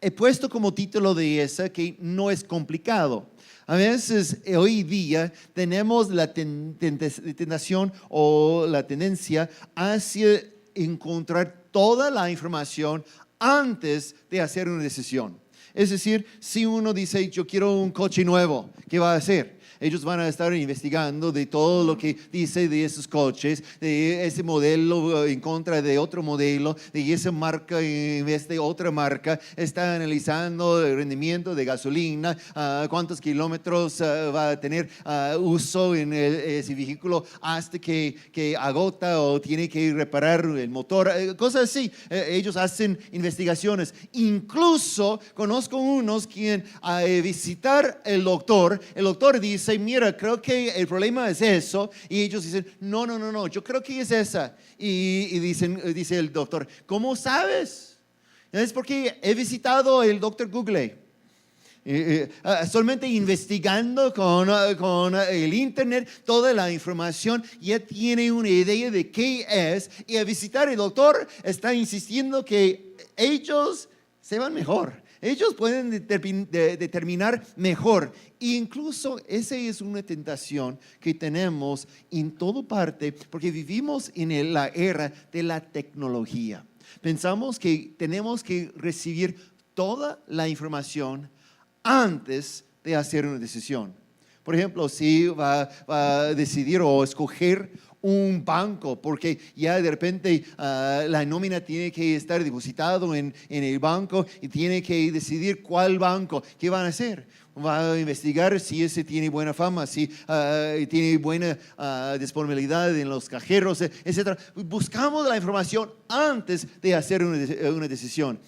he puesto como título de esa que no es complicado. A veces hoy día tenemos la tentación o la tendencia hacia encontrar toda la información antes de hacer una decisión. Es decir, si uno dice, yo quiero un coche nuevo, ¿qué va a hacer? Ellos van a estar investigando de todo lo que dice de esos coches, de ese modelo en contra de otro modelo, de esa marca en vez de otra marca. Está analizando el rendimiento de gasolina, cuántos kilómetros va a tener uso en ese vehículo hasta que agota o tiene que reparar el motor, cosas así. Ellos hacen investigaciones. Incluso conozco unos quien a visitar el doctor dice, mira, creo que el problema es eso, y ellos dicen, no, yo creo que es esa, y dice el doctor, ¿cómo sabes? Es porque he visitado el doctor Google. Solamente investigando con el internet toda la información ya tiene una idea de qué es, y al visitar el doctor está insistiendo que ellos se van mejor. Ellos pueden determinar mejor. Incluso esa es una tentación que tenemos en toda parte porque vivimos en la era de la tecnología. Pensamos que tenemos que recibir toda la información antes de hacer una decisión. Por ejemplo, si va a decidir o escoger un banco, porque ya de repente la nómina tiene que estar depositado en el banco y tiene que decidir cuál banco, qué van a hacer. Va a investigar si ese tiene buena fama, si tiene buena disponibilidad en los cajeros, etc. Buscamos la información antes de hacer una decisión.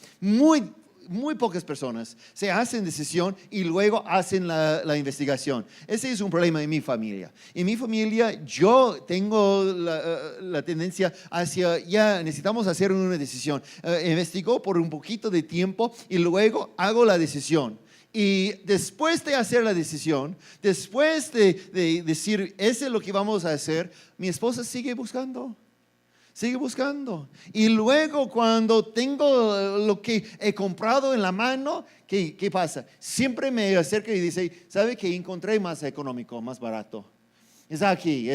Muy pocas personas se hacen decisión y luego hacen la investigación. Ese es un problema en mi familia. En mi familia yo tengo la tendencia hacia, ya necesitamos hacer una decisión. Investigo por un poquito de tiempo y luego hago la decisión. Y después de hacer la decisión, después de decir, eso es lo que vamos a hacer, mi esposa sigue buscando. Y luego cuando tengo lo que he comprado en la mano, ¿qué pasa? Siempre me acerca y dice, ¿sabe qué encontré más económico, más barato? Es aquí.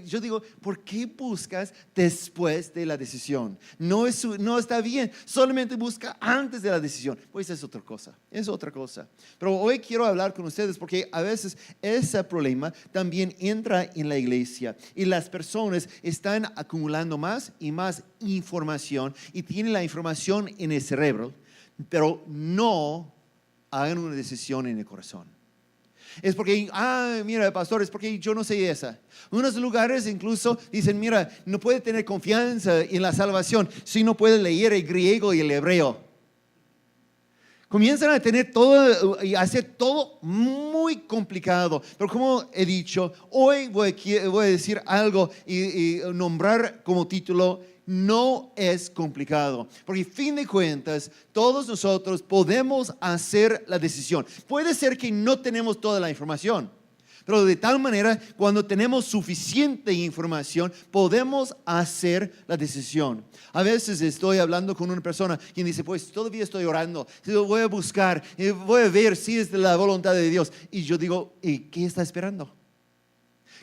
Yo digo, ¿por qué buscas después de la decisión? No está bien, solamente busca antes de la decisión. Pues es otra cosa. Pero hoy quiero hablar con ustedes porque a veces ese problema también entra en la iglesia y las personas están acumulando más y más información y tienen la información en el cerebro, pero no hagan una decisión en el corazón. Es porque, mira, pastor, es porque yo no sé esa. Unos lugares incluso dicen, mira, no puede tener confianza en la salvación si no puede leer el griego y el hebreo. Comienzan a tener todo y hacer todo muy complicado. Pero como he dicho, hoy voy a decir algo y nombrar como título, no es complicado, porque fin de cuentas todos nosotros podemos hacer la decisión. Puede ser que no tenemos toda la información, pero de tal manera cuando tenemos suficiente información podemos hacer la decisión. A veces estoy hablando con una persona quien dice, pues todavía estoy orando, voy a buscar, voy a ver si es de la voluntad de Dios. Y yo digo, ¿y qué está esperando?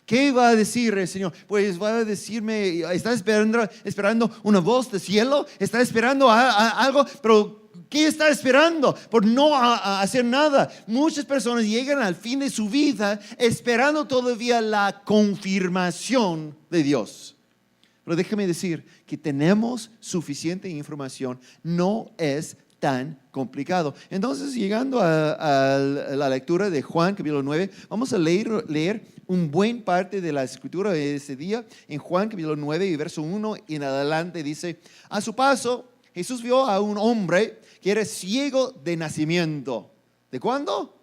¿Qué va a decir el Señor? Pues va a decirme, está esperando una voz del cielo, está esperando algo, pero ¿qué está esperando? Por no hacer nada. Muchas personas llegan al fin de su vida esperando todavía la confirmación de Dios. Pero déjame decir que tenemos suficiente información, no es tan complicado. Entonces, llegando a la lectura de Juan capítulo 9, vamos a leer un buen parte de la escritura de ese día. En Juan capítulo 9 y verso 1 en adelante dice, a su paso Jesús vio a un hombre que era ciego de nacimiento. ¿De cuándo?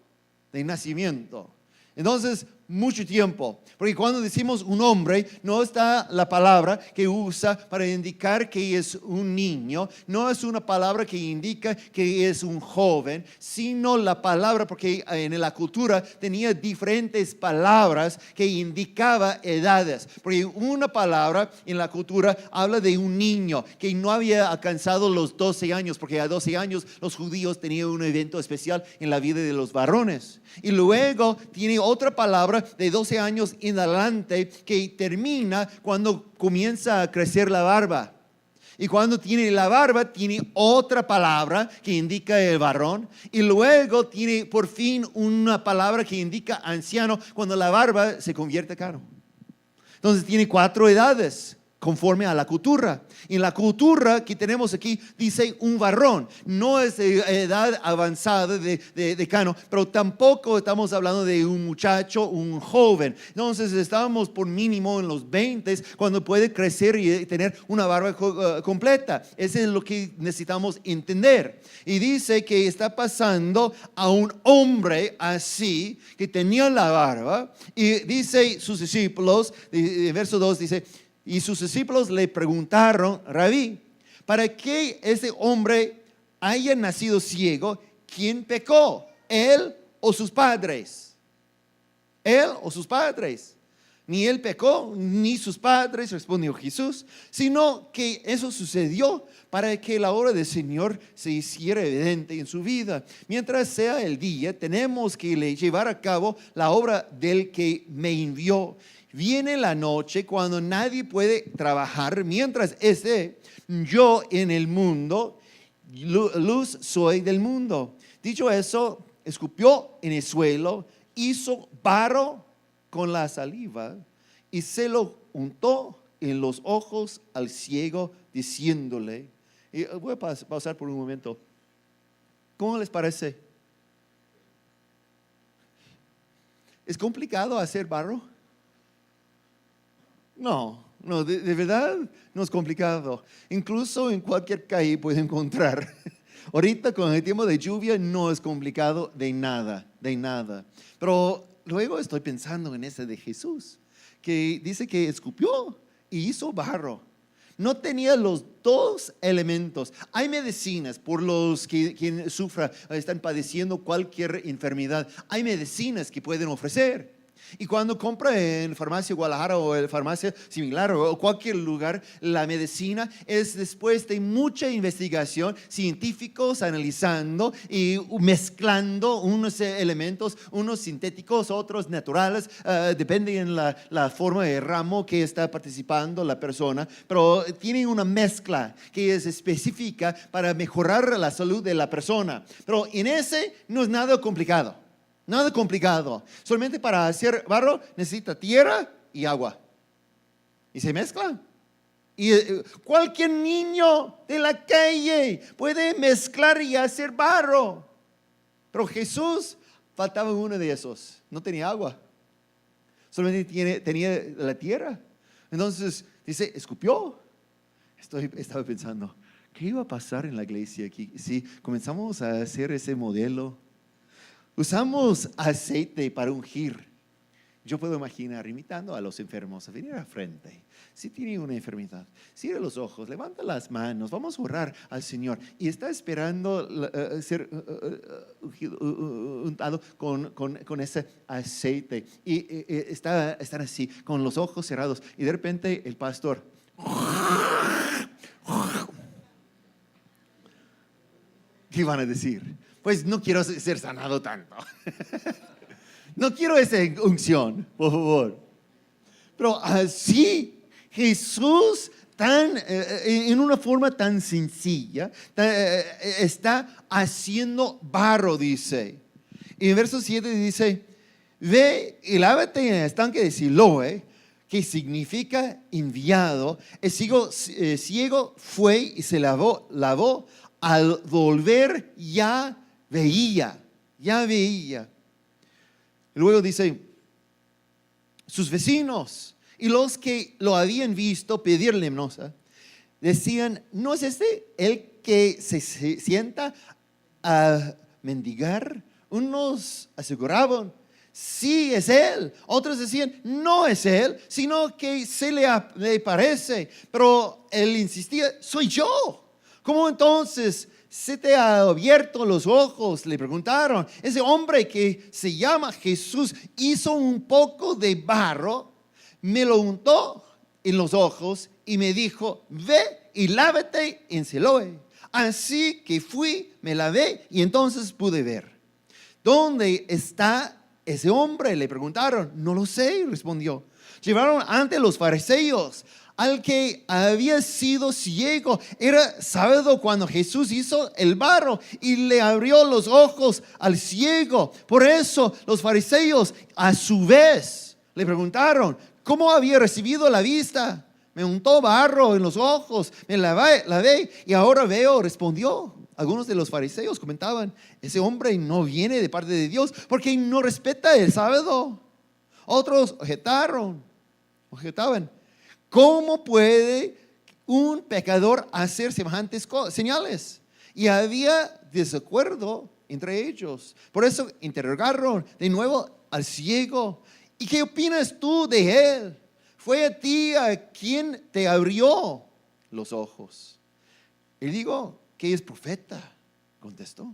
De nacimiento. Entonces mucho tiempo. Porque cuando decimos un hombre, no está la palabra que usa para indicar que es un niño, no es una palabra que indica que es un joven, sino la palabra, porque en la cultura tenía diferentes palabras que indicaba edades. Porque una palabra en la cultura habla de un niño que no había alcanzado los 12 años, porque a 12 años los judíos tenían un evento especial en la vida de los varones. Y luego tiene otra palabra de 12 años en adelante que termina cuando comienza a crecer la barba. Y cuando tiene la barba, tiene otra palabra que indica el varón. Y luego tiene por fin una palabra que indica anciano cuando la barba se convierte cano. Entonces tiene 4 edades conforme a la cultura. En la cultura que tenemos aquí dice un varón, no es de edad avanzada de cano, pero tampoco estamos hablando de un muchacho, un joven. Entonces estamos por mínimo en los 20 cuando puede crecer y tener una barba completa. Eso es lo que necesitamos entender. Y dice que está pasando a un hombre así, que tenía la barba, y dice sus discípulos, verso 2 dice, y sus discípulos le preguntaron, Rabí, ¿para qué ese hombre haya nacido ciego? ¿Quién pecó? ¿Él o sus padres? ¿Él o sus padres? Ni él pecó, ni sus padres, respondió Jesús, sino que eso sucedió para que la obra del Señor se hiciera evidente en su vida. Mientras sea el día, tenemos que llevar a cabo la obra del que me envió. Viene la noche cuando nadie puede trabajar, mientras esté yo en el mundo, luz soy del mundo. Dicho eso, escupió en el suelo, hizo barro con la saliva y se lo untó en los ojos al ciego, diciéndole, y voy a pausar por un momento, ¿cómo les parece? ¿Es complicado hacer barro? No, de verdad no es complicado. Incluso en cualquier calle puede encontrar. Ahorita con el tiempo de lluvia no es complicado de nada. Pero luego estoy pensando en ese de Jesús, que dice que escupió y hizo barro. No tenía los 2 elementos. Hay medicinas por los que quien sufra, están padeciendo cualquier enfermedad. Hay medicinas que pueden ofrecer. Y cuando compra en farmacia Guadalajara o en farmacia similar o cualquier lugar, la medicina es después de mucha investigación, científicos analizando y mezclando unos elementos, unos sintéticos, otros naturales, depende en la forma de ramo que está participando la persona, pero tiene una mezcla que es específica para mejorar la salud de la persona. Pero en ese no es nada complicado. Nada complicado. Solamente para hacer barro necesita tierra y agua. Y se mezcla. Y cualquier niño de la calle puede mezclar y hacer barro. Pero Jesús faltaba uno de esos. No tenía agua. Solamente tenía la tierra. Entonces dice, escupió. Estaba pensando, ¿qué iba a pasar en la iglesia aquí si comenzamos a hacer ese modelo? Usamos aceite para ungir. Yo puedo imaginar invitando a los enfermos a venir a frente. Si tiene una enfermedad, cierra los ojos, levanta las manos, vamos a orar al Señor. Y está esperando ser untado con ese aceite. Y están así, con los ojos cerrados. Y de repente el pastor... ¿Qué van a decir? Pues no quiero ser sanado tanto. No quiero esa unción, por favor. Pero así Jesús en una forma tan sencilla está haciendo barro, dice. Y en verso 7 dice, ve y lávate en el estanque de Siloé, que significa enviado. El ciego fue y se lavó. Al volver ya veía. Luego dice, sus vecinos y los que lo habían visto pedir limosna decían, ¿no es este el que se sienta a mendigar? Unos aseguraban, sí es él. Otros decían, no es él, sino que le parece. Pero él insistía, soy yo. ¿Cómo entonces se te ha abierto los ojos? Le preguntaron. Ese hombre que se llama Jesús hizo un poco de barro, me lo untó en los ojos y me dijo, ve y lávate en Siloé. Así que fui, me lavé y entonces pude ver. ¿Dónde está ese hombre? Le preguntaron. No lo sé, respondió. Llevaron ante los fariseos al que había sido ciego. Era sábado cuando Jesús hizo el barro y le abrió los ojos al ciego. Por eso los fariseos a su vez le preguntaron, ¿cómo había recibido la vista? Me untó barro en los ojos, me lavé y ahora veo, respondió. Algunos de los fariseos comentaban, ese hombre no viene de parte de Dios porque no respeta el sábado. Otros objetaban, ¿cómo puede un pecador hacer semejantes señales? Y había desacuerdo entre ellos. Por eso interrogaron de nuevo al ciego. ¿Y qué opinas tú de él? Fue a ti a quien te abrió los ojos. Él dijo que es profeta, contestó.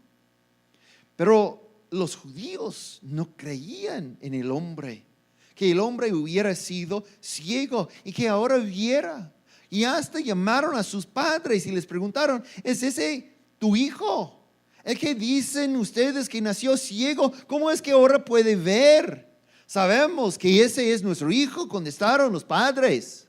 Pero los judíos no creían en el hombre, que el hombre hubiera sido ciego y que ahora viera. Y hasta llamaron a sus padres y les preguntaron, ¿es ese tu hijo? El que dicen ustedes que nació ciego, ¿cómo es que ahora puede ver? Sabemos que ese es nuestro hijo, contestaron los padres.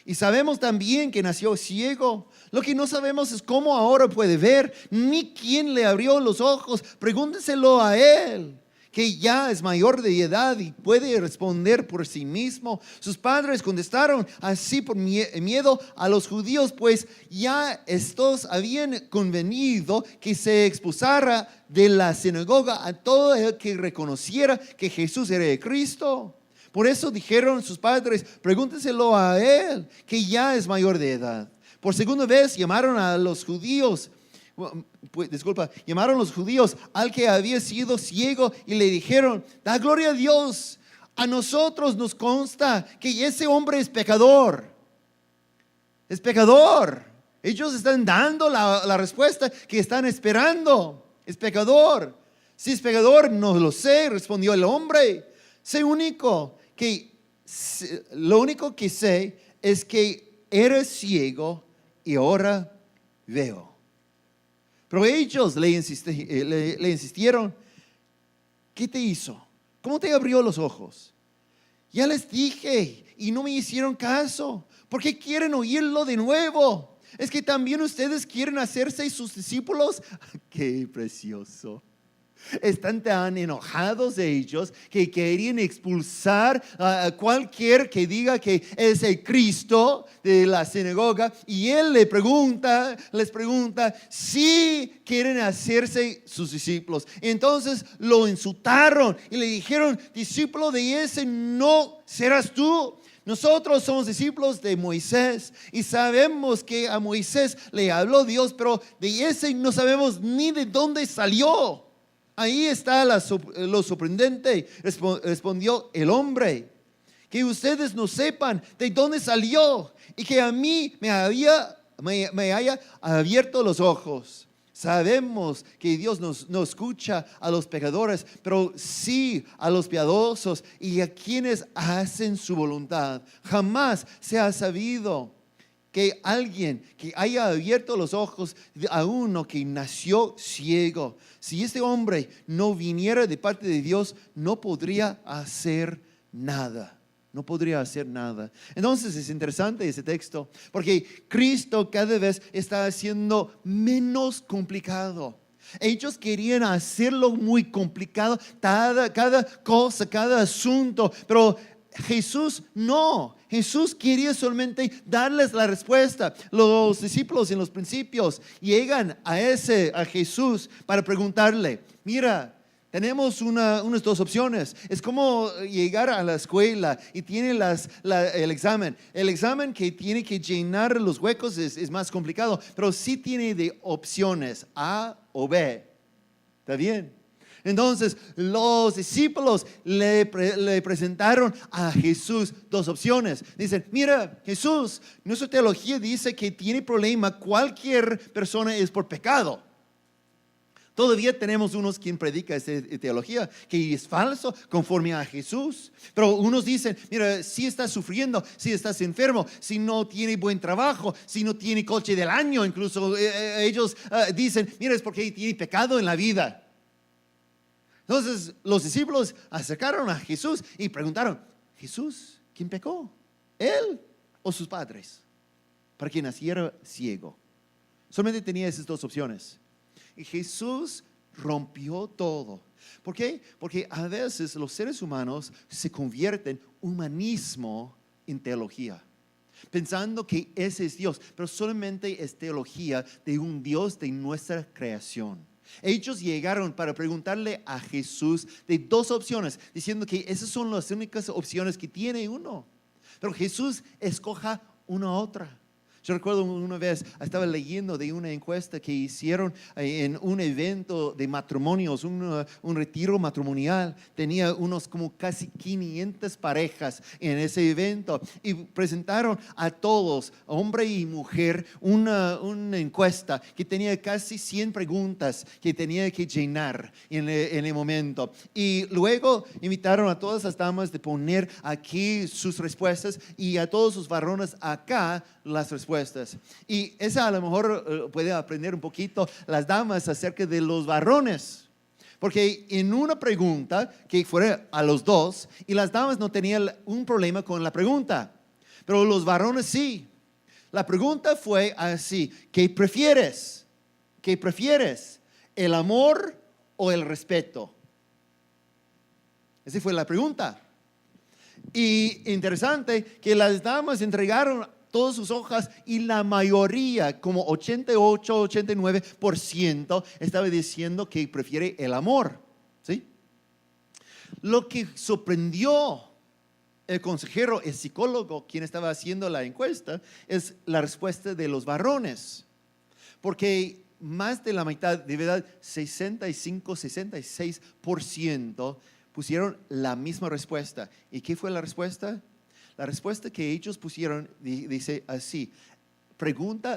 Y sabemos también que nació ciego. Lo que no sabemos es cómo ahora puede ver, ni quién le abrió los ojos. Pregúntenselo a él, que ya es mayor de edad y puede responder por sí mismo. Sus padres contestaron así por miedo a los judíos, pues ya estos habían convenido que se expulsara de la sinagoga a todo el que reconociera que Jesús era el Cristo. Por eso dijeron sus padres, pregúntenselo a él, que ya es mayor de edad. Por segunda vez llamaron los judíos al que había sido ciego y le dijeron, da gloria a Dios. A nosotros nos consta que ese hombre es pecador. Es pecador. Ellos están dando la respuesta que están esperando. Es pecador. Si es pecador, no lo sé, respondió el hombre. Lo único que sé es que era ciego y ahora veo. Pero ellos le insistieron, ¿qué te hizo? ¿Cómo te abrió los ojos? Ya les dije y no me hicieron caso. ¿Por qué quieren oírlo de nuevo? ¿Es que también ustedes quieren hacerse sus discípulos? ¡Qué precioso! Están tan enojados ellos que querían expulsar a cualquier que diga que es el Cristo de la sinagoga. Y él les pregunta si quieren hacerse sus discípulos. Entonces lo insultaron y le dijeron, discípulo de ese no serás tú. Nosotros somos discípulos de Moisés y sabemos que a Moisés le habló Dios, pero de ese no sabemos ni de dónde salió. Ahí está lo sorprendente, respondió el hombre, que ustedes no sepan de dónde salió y que a mí me haya abierto los ojos. Sabemos que Dios no escucha a los pecadores, pero sí a los piadosos y a quienes hacen su voluntad. Jamás se ha sabido que alguien que haya abierto los ojos a uno que nació ciego, si este hombre no viniera de parte de Dios, no podría hacer nada. No podría hacer nada. Entonces es interesante ese texto, porque Cristo cada vez está haciendo menos complicado. Ellos querían hacerlo muy complicado, cada cosa, cada asunto, pero Jesús no. Jesús quería solamente darles la respuesta. Los discípulos en los principios llegan a Jesús para preguntarle, mira, tenemos unas dos opciones. Es como llegar a la escuela y tiene el examen. El examen que tiene que llenar los huecos es más complicado, pero sí tiene de opciones A o B. ¿Está bien? Entonces los discípulos le presentaron a Jesús dos opciones. Dicen, mira Jesús, nuestra teología dice que tiene problema cualquier persona es por pecado. Todavía tenemos unos quien predica esa teología que es falso conforme a Jesús. Pero unos dicen, mira, si estás sufriendo, si estás enfermo, si no tiene buen trabajo, si no tiene coche del año, incluso ellos dicen, mira, es porque tiene pecado en la vida. Entonces los discípulos acercaron a Jesús y preguntaron, Jesús, ¿quién pecó? ¿Él o sus padres? Para que naciera ciego. Solamente tenía esas dos opciones. Y Jesús rompió todo. ¿Por qué? Porque a veces los seres humanos se convierten humanismo en teología, pensando que ese es Dios, pero solamente es teología de un Dios de nuestra creación. Ellos llegaron para preguntarle a Jesús de dos opciones, diciendo que esas son las únicas opciones que tiene uno. Pero Jesús escoja una otra. Yo recuerdo una vez, estaba leyendo de una encuesta que hicieron en un evento de matrimonios, un retiro matrimonial. Tenía unos como casi 500 parejas en ese evento y presentaron a todos, hombre y mujer, una encuesta que tenía casi 100 preguntas que tenía que llenar en el momento. Y luego invitaron a todas las damas de poner aquí sus respuestas y a todos sus varones acá las respuestas. Y esa a lo mejor puede aprender un poquito las damas acerca de los varones. Porque en una pregunta que fuera a los dos, y las damas no tenían un problema con la pregunta, pero los varones sí. La pregunta fue así, ¿qué prefieres? ¿Qué prefieres? ¿El amor o el respeto? Esa fue la pregunta. Y interesante que las damas entregaron todas sus hojas y la mayoría, como 88, 89%, estaba diciendo que prefiere el amor. ¿Sí? Lo que sorprendió el consejero, el psicólogo, quien estaba haciendo la encuesta, es la respuesta de los varones. Porque más de la mitad, de verdad, 65, 66% pusieron la misma respuesta. ¿Y qué fue la respuesta? La respuesta que ellos pusieron dice así,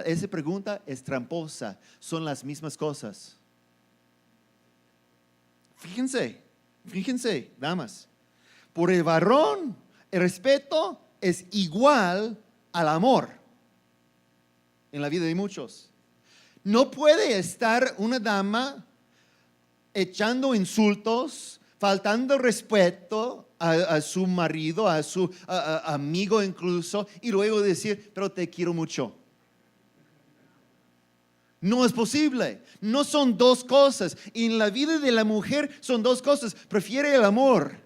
esa pregunta es tramposa, son las mismas cosas. Fíjense, damas, por el varón, el respeto es igual al amor en la vida de muchos. No puede estar una dama echando insultos, faltando respeto a su marido, a su amigo incluso, y luego decir, pero te quiero mucho. No es posible. No son dos cosas. En la vida de la mujer son dos cosas. Prefiere el amor,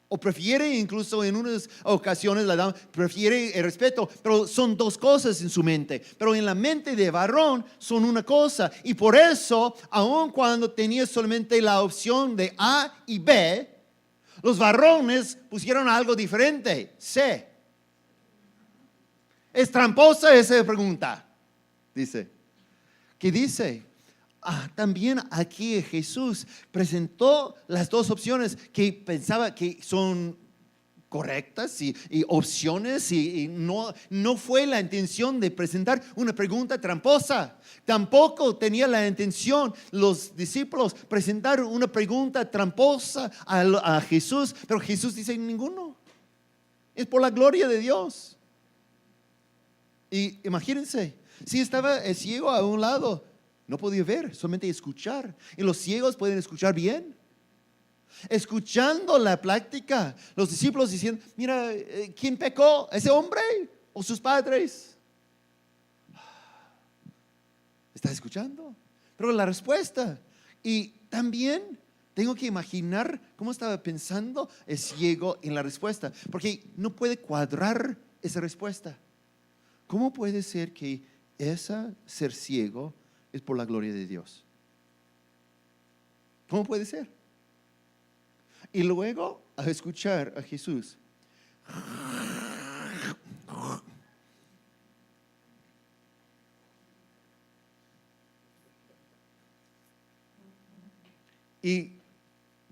o prefiere incluso en unas ocasiones la dama prefiere el respeto, pero son dos cosas en su mente. Pero en la mente de varón son una cosa, y por eso, aun cuando tenía solamente la opción de A y B, los varones pusieron algo diferente, C. Es tramposa esa pregunta, dice. ¿Qué dice? También aquí Jesús presentó las dos opciones que pensaba que son correctas y opciones, y no fue la intención de presentar una pregunta tramposa. Tampoco tenía la intención los discípulos presentar una pregunta tramposa a Jesús, pero Jesús dice ninguno. Es por la gloria de Dios. Y imagínense, si estaba el ciego a un lado, no podía ver, solamente escuchar. Y los ciegos pueden escuchar bien. Escuchando la plática, los discípulos diciendo, mira, ¿quién pecó? ¿Ese hombre o sus padres? ¿Estás escuchando? Pero la respuesta. Y también tengo que imaginar cómo estaba pensando el ciego en la respuesta, porque no puede cuadrar esa respuesta. ¿Cómo puede ser que ser ciego es por la gloria de Dios? ¿Cómo puede ser? Y luego a escuchar a Jesús. Y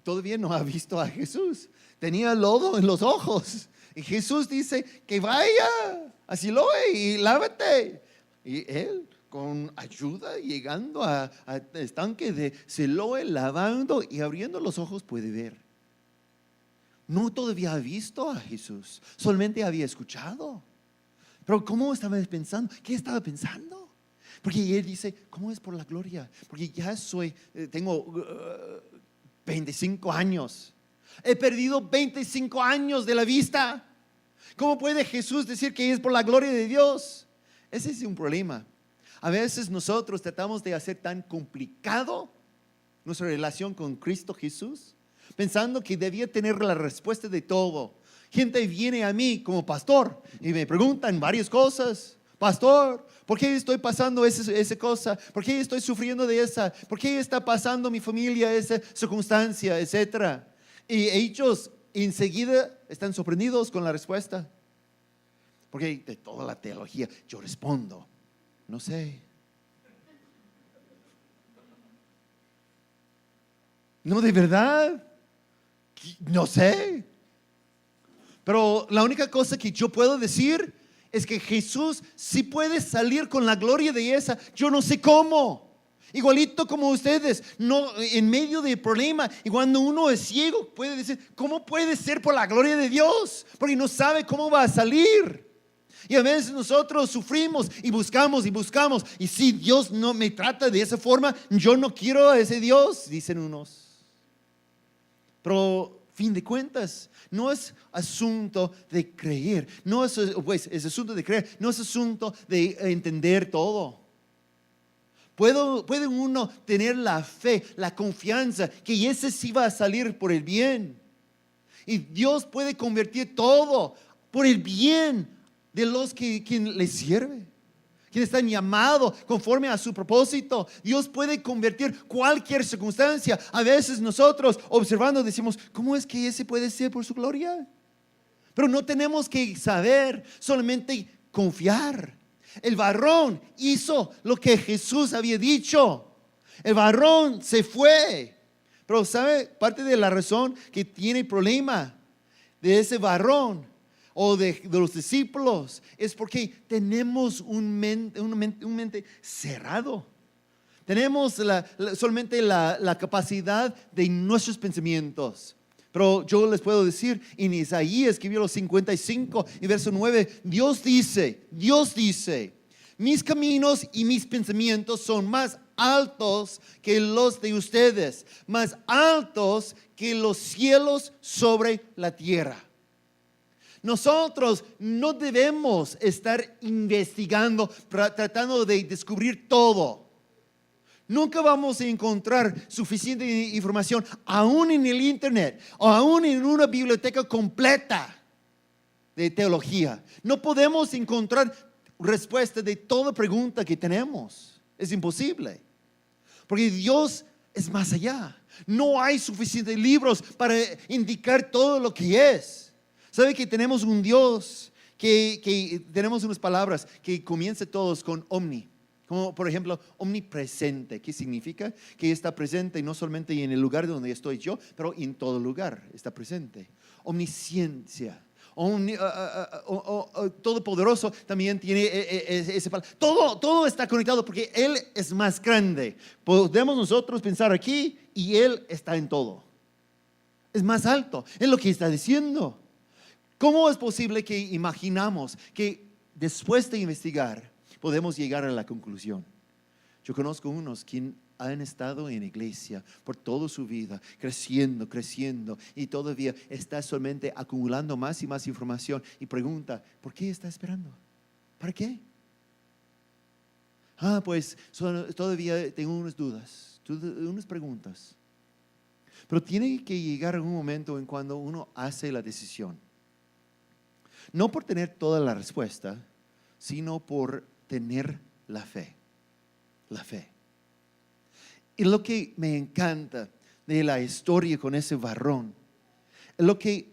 todavía no ha visto a Jesús. Tenía lodo en los ojos. Y Jesús dice que vaya a Siloé y lávate. Y él, con ayuda, llegando al estanque de Siloé, lavando y abriendo los ojos, puede ver. No todavía ha visto a Jesús, solamente había escuchado. Pero ¿cómo estaba pensando? ¿Qué estaba pensando? Porque él dice, ¿cómo es por la gloria? Porque ya tengo 25 años. He perdido 25 años de la vista. ¿Cómo puede Jesús decir que es por la gloria de Dios? Ese es un problema. A veces nosotros tratamos de hacer tan complicado nuestra relación con Cristo Jesús, pensando que debía tener la respuesta de todo. Gente viene a mí como pastor y me preguntan varias cosas. Pastor, ¿por qué estoy pasando esa cosa? ¿Por qué estoy sufriendo de esa? ¿Por qué está pasando mi familia esa circunstancia, etcétera? Y ellos enseguida están sorprendidos con la respuesta. Porque de toda la teología yo respondo, no sé. No, de verdad, no sé. Pero la única cosa que yo puedo decir es que Jesús sí puede salir con la gloria de esa. Yo no sé cómo. Igualito como ustedes, no, en medio del problema, y cuando uno es ciego, puede decir, ¿cómo puede ser por la gloria de Dios? Porque no sabe cómo va a salir. Y a veces nosotros sufrimos y buscamos. Y si Dios no me trata de esa forma, yo no quiero a ese Dios, dicen unos. Pero fin de cuentas, no es asunto de creer, no es, pues, es asunto de creer, no es asunto de entender todo. Puede uno tener la fe, la confianza que ese sí va a salir por el bien. Y Dios puede convertir todo por el bien de los quien le sirve, quienes están llamados conforme a su propósito. Dios puede convertir cualquier circunstancia. A veces nosotros observando decimos, ¿cómo es que ese puede ser por su gloria? Pero no tenemos que saber, solamente confiar. El varón hizo lo que Jesús había dicho. El varón se fue. Pero ¿sabe? Parte de la razón que tiene problema de ese varón o de los discípulos es porque tenemos un mente cerrado. Tenemos solamente la capacidad de nuestros pensamientos. Pero yo les puedo decir, en Isaías escribió 55 y verso 9, Dios dice, mis caminos y mis pensamientos son más altos que los de ustedes, más altos que los cielos sobre la tierra. Nosotros no debemos estar investigando, tratando de descubrir todo. Nunca vamos a encontrar suficiente información, aún en el internet, o aún en una biblioteca completa de teología. No podemos encontrar respuesta de toda pregunta que tenemos. Es imposible. Porque Dios es más allá. No hay suficientes libros para indicar todo lo que es. ¿Sabe que tenemos un Dios que tenemos unas palabras que comienzan todos con omni? Como por ejemplo, omnipresente. ¿Qué significa? Que está presente no solamente en el lugar donde estoy yo, pero en todo lugar está presente. Omnisciencia. Todopoderoso también tiene esa palabra. Todo está conectado porque Él es más grande. Podemos nosotros pensar aquí y Él está en todo. Es más alto. Es lo que está diciendo. ¿Cómo es posible que imaginamos que después de investigar podemos llegar a la conclusión? Yo conozco unos que han estado en iglesia por toda su vida, creciendo y todavía está solamente acumulando más y más información y pregunta, ¿por qué está esperando? ¿Para qué? Pues todavía tengo unas dudas, unas preguntas. Pero tiene que llegar un momento en cuando uno hace la decisión. No por tener toda la respuesta, sino por tener la fe. La fe. Y lo que me encanta de la historia con ese varón es lo que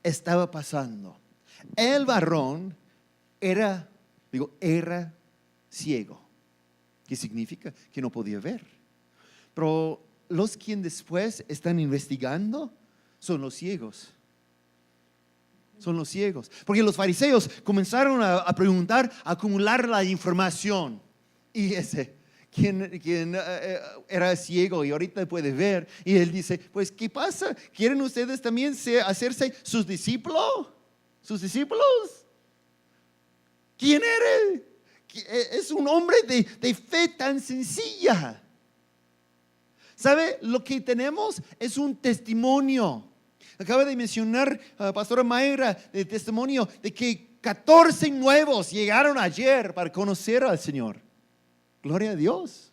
estaba pasando. El varón era ciego. ¿Qué significa? Que no podía ver. Pero los quienes después están investigando son los ciegos. Son los ciegos. Porque los fariseos comenzaron a preguntar, a acumular la información. Y quien era ciego y ahorita puede ver, y él dice, pues ¿qué pasa? ¿Quieren ustedes también hacerse sus discípulos? ¿Sus discípulos? ¿Quién eres? Es un hombre de fe tan sencilla. ¿Sabe? Lo que tenemos es un testimonio. Acaba de mencionar Pastora Mayra el testimonio de que 14 nuevos llegaron ayer para conocer al Señor. Gloria a Dios.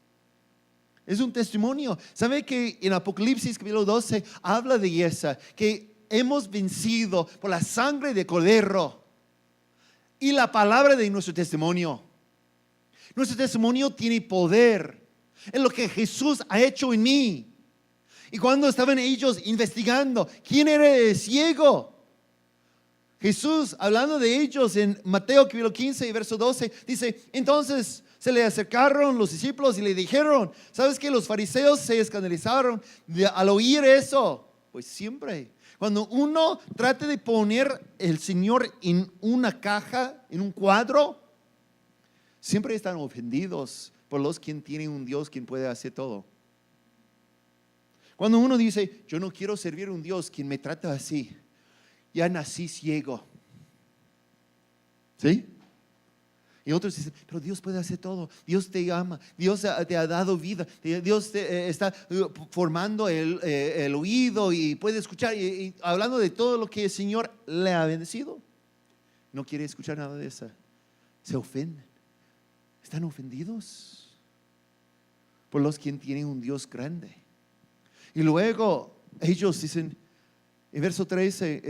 Es un testimonio. ¿Sabe que en Apocalipsis capítulo 12 habla de esa? Que hemos vencido por la sangre de Cordero y la palabra de nuestro testimonio. Nuestro testimonio tiene poder. Es lo que Jesús ha hecho en mí. Y cuando estaban ellos investigando, ¿quién era el ciego? Jesús, hablando de ellos en Mateo capítulo 15 y verso 12, dice, entonces se le acercaron los discípulos y le dijeron, ¿sabes qué? Los fariseos se escandalizaron al oír eso. Pues siempre, cuando uno trata de poner el Señor en una caja, en un cuadro, siempre están ofendidos por los quien tienen un Dios quien puede hacer todo. Cuando uno dice, yo no quiero servir a un Dios quien me trata así, ya nací ciego. ¿Sí? Y otros dicen, pero Dios puede hacer todo, Dios te ama, Dios te ha dado vida, Dios te está formando el oído y puede escuchar, y hablando de todo lo que el Señor le ha bendecido. No quiere escuchar nada de eso. Se ofenden, están ofendidos por los que tienen un Dios grande. Y luego ellos dicen, en verso 13,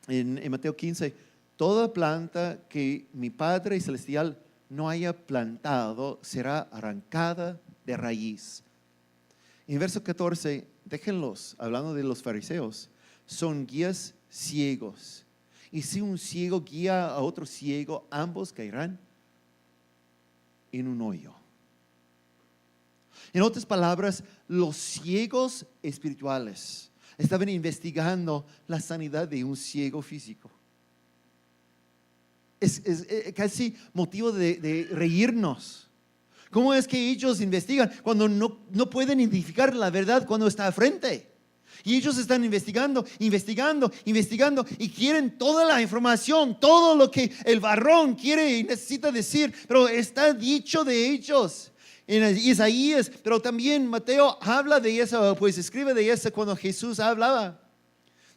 en Mateo 15, toda planta que mi Padre Celestial no haya plantado será arrancada de raíz. En verso 14, déjenlos, hablando de los fariseos, son guías ciegos. Y si un ciego guía a otro ciego, ambos caerán en un hoyo. En otras palabras, los ciegos espirituales estaban investigando la sanidad de un ciego físico. Es casi motivo de reírnos. ¿Cómo es que ellos investigan cuando no pueden identificar la verdad cuando está frente? Y ellos están investigando y quieren toda la información, todo lo que el varón quiere y necesita decir, pero está dicho de ellos. En Isaías, pero también Mateo habla de eso, pues escribe de eso cuando Jesús hablaba.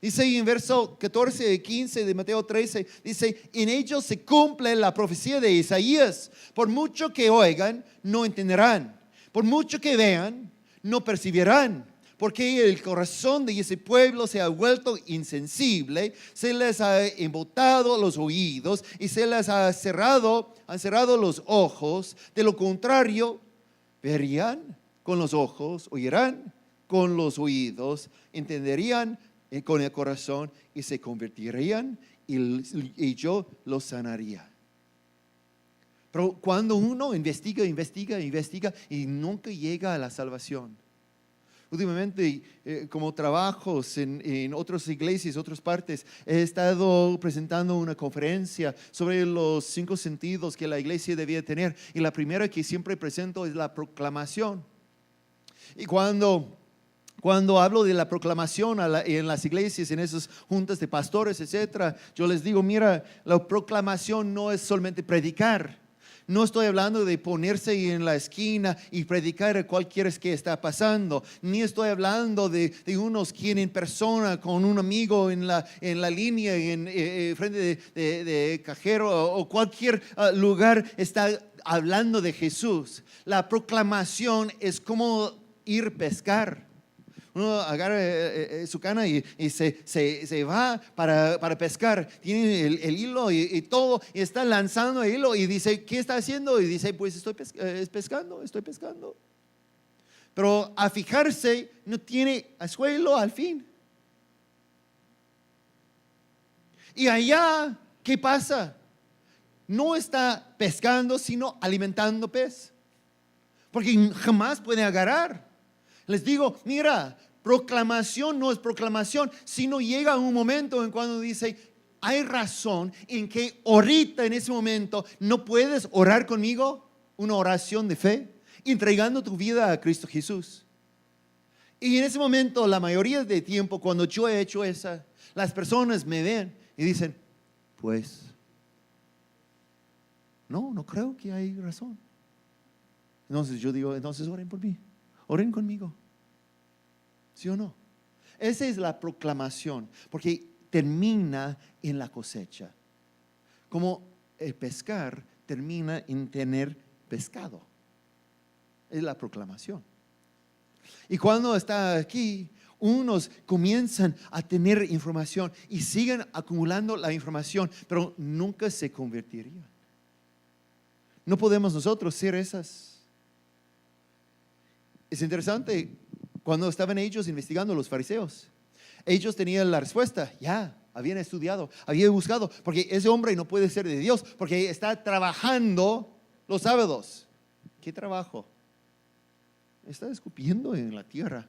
Dice en verso 14 y 15 de Mateo 13, dice, en ellos se cumple la profecía de Isaías. Por mucho que oigan, no entenderán. Por mucho que vean, no percibirán. Porque el corazón de ese pueblo se ha vuelto insensible, se les ha embotado los oídos y se les han cerrado los ojos. De lo contrario, verían con los ojos, oirán con los oídos, entenderían con el corazón y se convertirían y yo los sanaría. Pero cuando uno investiga y nunca llega a la salvación. Últimamente, como trabajos en otras iglesias, otras partes, he estado presentando una conferencia sobre los 5 sentidos que la iglesia debía tener. Y la primera que siempre presento es la proclamación. Y cuando hablo de la proclamación en las iglesias, en esas juntas de pastores, etcétera, yo les digo, mira, la proclamación no es solamente predicar. No estoy hablando de ponerse en la esquina y predicar a cualquiera que está pasando. Ni estoy hablando de unos quien en persona con un amigo en la línea, frente de cajero o cualquier lugar está hablando de Jesús. La proclamación es como ir a pescar. Uno agarra su cana y se va para pescar. Tiene el hilo y todo, y está lanzando el hilo y dice, ¿qué está haciendo? Y dice, pues estoy pescando. Pero a fijarse no tiene anzuelo al fin. Y allá, ¿qué pasa? No está pescando, sino alimentando pez. Porque jamás puede agarrar. Les digo, mira, proclamación no es proclamación, sino llega un momento en cuando dice, hay razón en que ahorita en ese momento no puedes orar conmigo una oración de fe, entregando tu vida a Cristo Jesús. Y en ese momento, la mayoría de tiempo, cuando yo he hecho esa, las personas me ven y dicen, pues, no creo que hay razón. Entonces yo digo, entonces oren por mí, oren conmigo. ¿Sí o no? Esa es la proclamación, porque termina en la cosecha. Como el pescar termina en tener pescado. Es la proclamación. Y cuando está aquí, unos comienzan a tener información y siguen acumulando la información, pero nunca se convertirían. No podemos nosotros ser esas. Es interesante, cuando estaban ellos investigando, los fariseos, ellos tenían la respuesta, ya, habían estudiado, habían buscado, porque ese hombre no puede ser de Dios, porque está trabajando los sábados. ¿Qué trabajo? Está escupiendo en la tierra.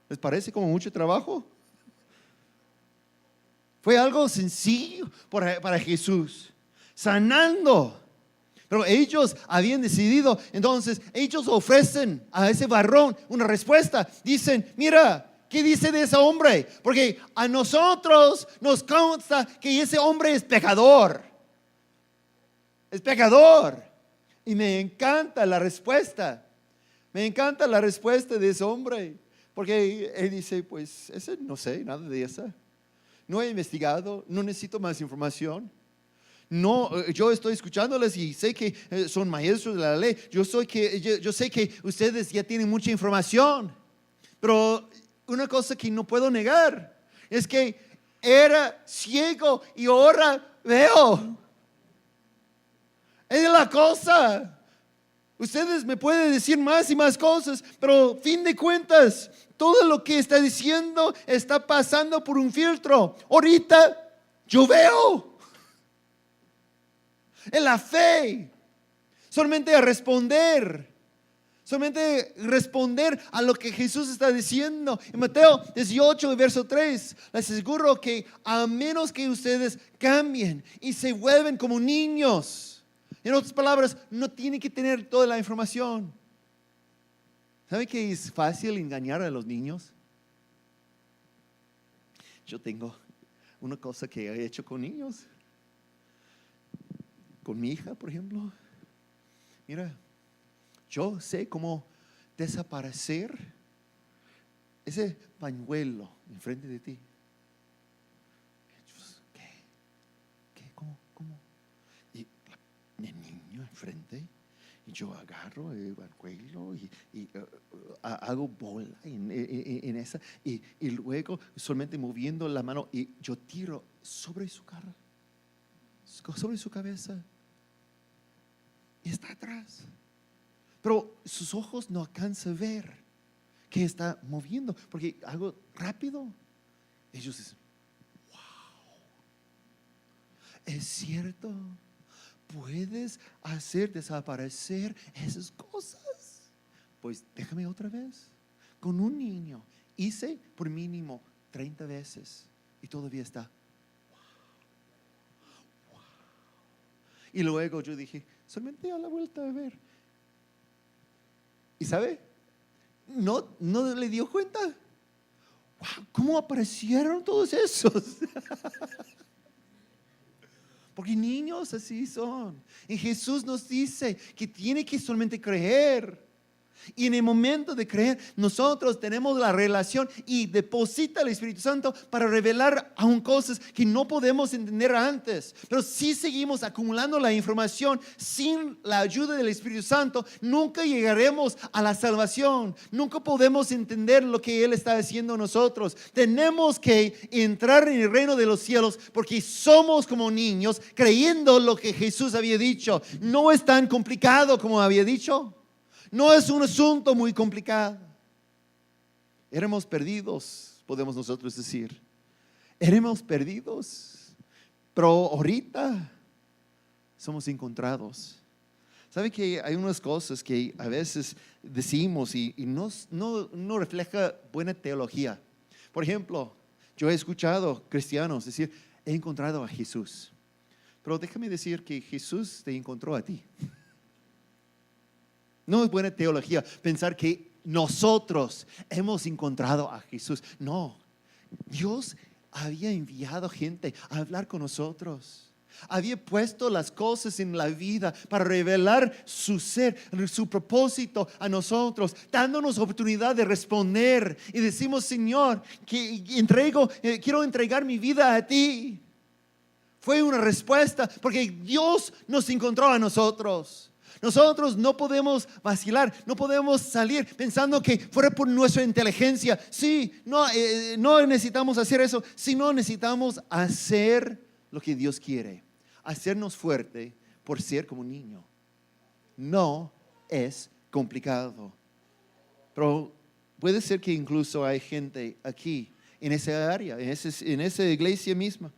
¿Les parece como mucho trabajo? Fue algo sencillo para Jesús, sanando. Pero ellos habían decidido, entonces ellos ofrecen a ese varón una respuesta. Dicen, mira, ¿qué dice de ese hombre? Porque a nosotros nos consta que ese hombre es pecador. Es pecador. Y me encanta la respuesta. Me encanta la respuesta de ese hombre. Porque él dice, pues, ese no sé nada de esa. No he investigado, no necesito más información. No, yo estoy escuchándoles y sé que son maestros de la ley. Yo sé que ustedes ya tienen mucha información. Pero una cosa que no puedo negar es que era ciego y ahora veo. Es la cosa. Ustedes me pueden decir más y más cosas, pero fin de cuentas, todo lo que está diciendo está pasando por un filtro. Ahorita yo veo. En la fe, solamente responder a lo que Jesús está diciendo. En Mateo 18, verso 3, les aseguro que a menos que ustedes cambien y se vuelven como niños, en otras palabras, no tienen que tener toda la información. ¿Sabe que es fácil engañar a los niños? Yo tengo una cosa que he hecho con niños. Con mi hija, por ejemplo. Mira, yo sé cómo desaparecer ese pañuelo enfrente de ti. ¿Qué? ¿Cómo? Y el niño enfrente, y yo agarro el pañuelo y hago bola en esa, y luego solamente moviendo la mano, y yo tiro sobre su cara, sobre su cabeza. Y está atrás. Pero sus ojos no alcanzan a ver que está moviendo, porque algo rápido. Ellos dicen, wow, es cierto, puedes hacer desaparecer esas cosas. Pues déjame otra vez. Con un niño hice por mínimo 30 veces y todavía está. Y luego yo dije, solamente a la vuelta a ver. ¿Y sabe? No le dio cuenta. Wow, ¿cómo aparecieron todos esos? Porque niños así son. Y Jesús nos dice que tiene que solamente creer. Y en el momento de creer, nosotros tenemos la relación y deposita el Espíritu Santo para revelar aún cosas que no podemos entender antes. Pero si seguimos acumulando la información sin la ayuda del Espíritu Santo, nunca llegaremos a la salvación. Nunca podemos entender lo que Él está haciendo nosotros. Tenemos que entrar en el reino de los cielos porque somos como niños creyendo lo que Jesús había dicho. No es tan complicado como había dicho. No es un asunto muy complicado. Éramos perdidos, podemos nosotros decir. Éramos perdidos, pero ahorita somos encontrados. ¿Sabe que hay unas cosas que a veces decimos y no refleja buena teología? Por ejemplo, yo he escuchado cristianos decir, he encontrado a Jesús. Pero déjame decir que Jesús te encontró a ti. No es buena teología pensar que nosotros hemos encontrado a Jesús. No, Dios había enviado gente a hablar con nosotros. Había puesto las cosas en la vida para revelar su ser, su propósito a nosotros, dándonos oportunidad de responder. Y decimos, Señor, quiero entregar mi vida a ti. Fue una respuesta porque Dios nos encontró a nosotros. Nosotros no podemos vacilar, no podemos salir pensando que fuera por nuestra inteligencia. Sí, no necesitamos hacer eso, sino necesitamos hacer lo que Dios quiere, hacernos fuerte por ser como un niño. No es complicado. Pero puede ser que incluso hay gente aquí, en esa área, en esa iglesia misma,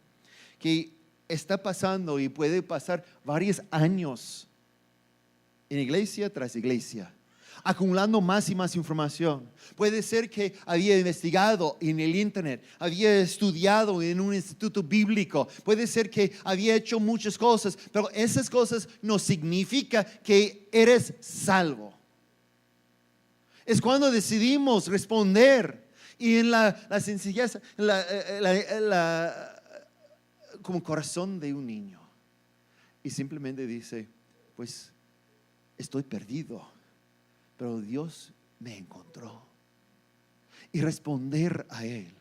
que está pasando y puede pasar varios años en iglesia tras iglesia, acumulando más y más información. Puede ser que había investigado en el internet, había estudiado en un instituto bíblico, puede ser que había hecho muchas cosas, pero esas cosas no significan que eres salvo. Es cuando decidimos responder y en la sencillez, como corazón de un niño, y simplemente dice, pues estoy perdido, pero Dios me encontró. Y responder a Él.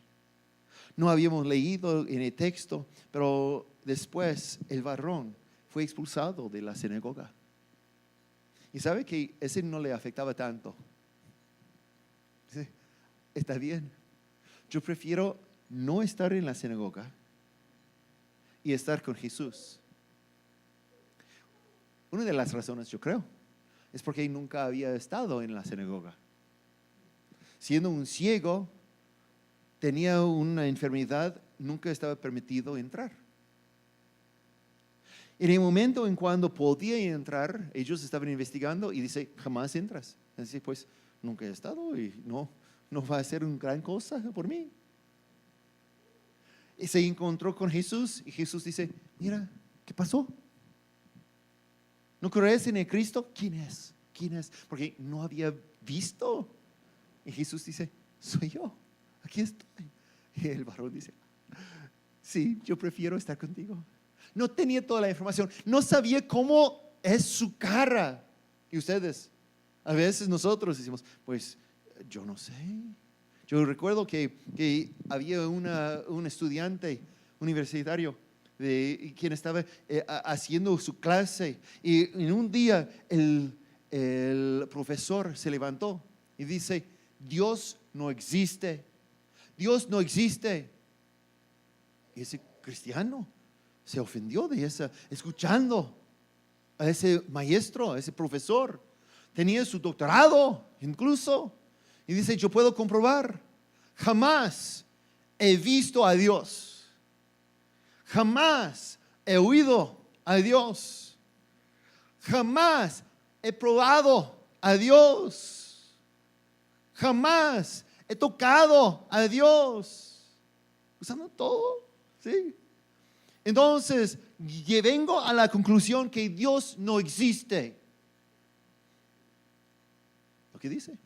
No habíamos leído en el texto, pero después el varón fue expulsado de la sinagoga. Y sabe que ese no le afectaba tanto. Dice, está bien, yo prefiero no estar en la sinagoga y estar con Jesús. Una de las razones, yo creo, es porque nunca había estado en la sinagoga. Siendo un ciego, tenía una enfermedad, nunca estaba permitido entrar. En el momento en cuando podía entrar, ellos estaban investigando y dice, jamás entras. Así pues, nunca he estado y no va a ser una gran cosa por mí. Y se encontró con Jesús y Jesús dice, mira, ¿qué pasó? ¿No crees en el Cristo? ¿Quién es? ¿Quién es? Porque no había visto. Y Jesús dice, soy yo, aquí estoy. Y el varón dice, sí, yo prefiero estar contigo. No tenía toda la información, no sabía cómo es su cara. Y ustedes, a veces nosotros decimos, pues yo no sé. Yo recuerdo que había un estudiante universitario quien estaba haciendo su clase y en un día el profesor se levantó y dice, Dios no existe, Dios no existe. Y ese cristiano se ofendió de eso, escuchando a ese maestro, a ese profesor. Tenía su doctorado incluso. Y dice, yo puedo comprobar, jamás he visto a Dios. Jamás he oído a Dios. Jamás he probado a Dios. Jamás he tocado a Dios. Usando todo, ¿sí? Entonces, vengo a la conclusión que Dios no existe. Lo que dice.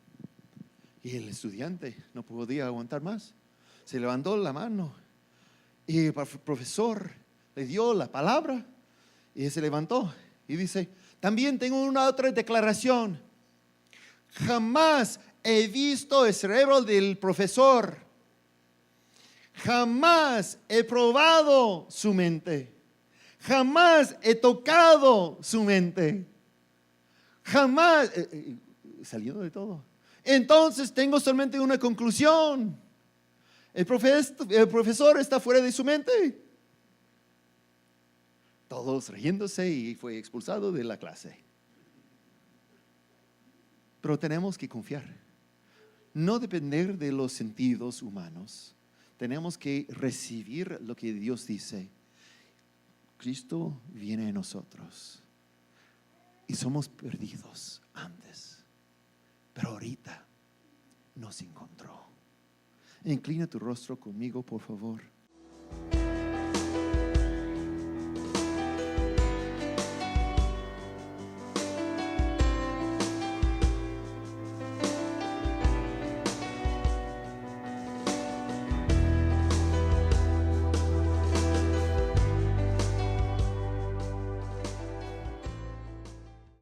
Y el estudiante no podía aguantar más. Se levantó la mano y el profesor le dio la palabra y se levantó y dice, también tengo una otra declaración. Jamás he visto el cerebro del profesor. Jamás he probado su mente. Jamás he tocado su mente. Jamás, saliendo de todo. Entonces tengo solamente una conclusión. El profesor está fuera de su mente. Todos riéndose y fue expulsado de la clase. Pero tenemos que confiar. No depender de los sentidos humanos. Tenemos que recibir lo que Dios dice. Cristo viene a nosotros. y somos perdidos antes, pero ahorita nos encontró. Inclina tu rostro conmigo, por favor.